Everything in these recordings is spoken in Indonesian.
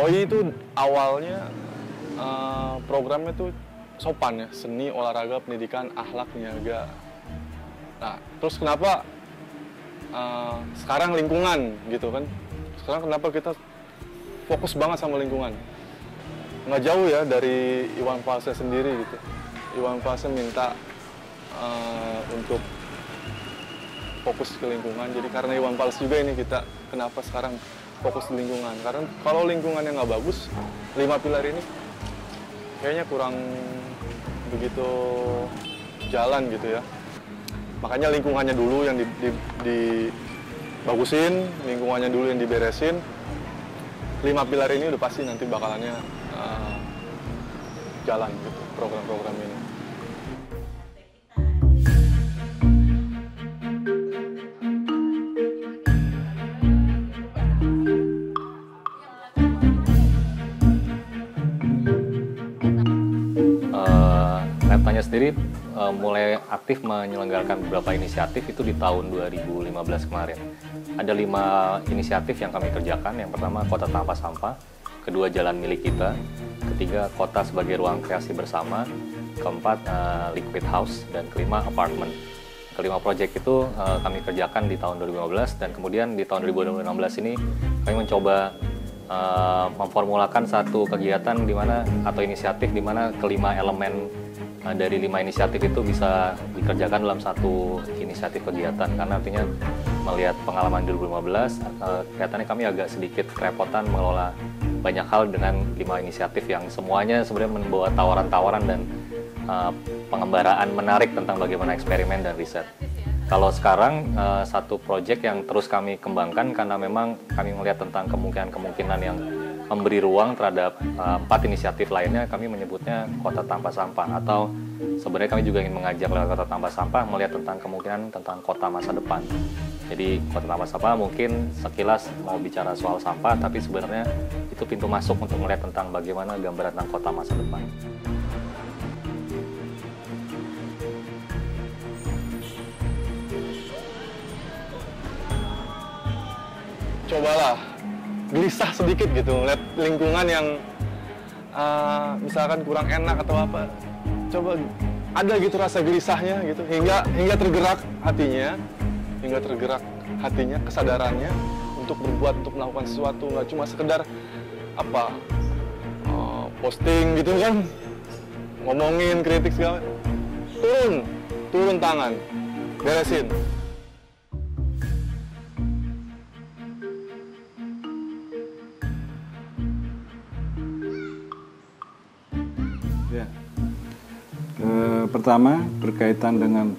OI itu awalnya programnya tuh sopan ya, seni, olahraga, pendidikan, akhlak, niaga. Nah, terus kenapa sekarang lingkungan gitu kan? Sekarang kenapa kita fokus banget sama lingkungan? Nggak jauh ya dari Iwan Fals sendiri gitu. Iwan Fals minta untuk fokus ke lingkungan. Jadi karena Iwan Fals juga ini kita kenapa sekarang fokus di lingkungan. Karena kalau lingkungannya nggak bagus, 5 pilar ini kayaknya kurang begitu jalan gitu ya. Makanya lingkungannya dulu yang dibagusin, lingkungannya dulu yang diberesin. 5 pilar ini udah pasti nanti bakalannya jalan gitu program-program ini. Reptanya sendiri mulai aktif menyelenggarakan beberapa inisiatif itu di tahun 2015 kemarin. Ada 5 inisiatif yang kami kerjakan. Yang pertama, Kota Tanpa Sampah. Kedua, Jalan Milik Kita. Ketiga, Kota sebagai Ruang Kreasi Bersama. Keempat, Liquid House. Dan kelima, Apartment. Kelima proyek itu kami kerjakan di tahun 2015, dan kemudian di tahun 2016 ini kami mencoba memformulakan satu kegiatan di mana atau inisiatif di mana kelima elemen dari 5 inisiatif itu bisa dikerjakan dalam satu inisiatif kegiatan. Karena artinya melihat pengalaman 2015, kelihatannya kami agak sedikit kerepotan mengelola banyak hal dengan 5 inisiatif yang semuanya sebenarnya membawa tawaran-tawaran dan pengembaraan menarik tentang bagaimana eksperimen dan riset. Kalau sekarang satu proyek yang terus kami kembangkan karena memang kami melihat tentang kemungkinan-kemungkinan yang memberi ruang terhadap 4 inisiatif lainnya, kami menyebutnya Kota Tanpa Sampah, atau sebenarnya kami juga ingin mengajak lewat Kota Tanpa Sampah melihat tentang kemungkinan tentang kota masa depan. Jadi Kota Tanpa Sampah mungkin sekilas mau bicara soal sampah, tapi sebenarnya itu pintu masuk untuk melihat tentang bagaimana gambaran tentang kota masa depan. Cobalah gelisah sedikit gitu, lihat lingkungan yang misalkan kurang enak atau apa, coba ada gitu rasa gelisahnya gitu, hingga tergerak hatinya, kesadarannya untuk berbuat, untuk melakukan sesuatu, nggak cuma sekedar apa posting gitu kan, ngomongin, kritik segala, turun tangan, beresin. Ya. Pertama berkaitan dengan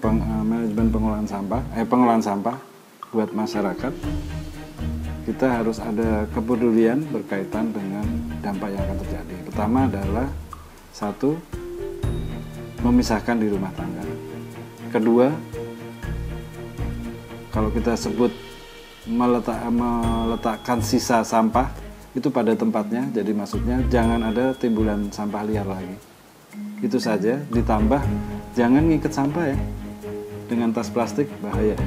manajemen pengolahan sampah buat masyarakat. Kita harus ada kepedulian berkaitan dengan dampak yang akan terjadi. Pertama adalah satu, memisahkan di rumah tangga. Kedua, kalau kita sebut meletakkan sisa sampah itu pada tempatnya. Jadi maksudnya jangan ada timbulan sampah liar lagi. Itu saja, ditambah jangan ngiket sampah ya dengan tas plastik, bahaya.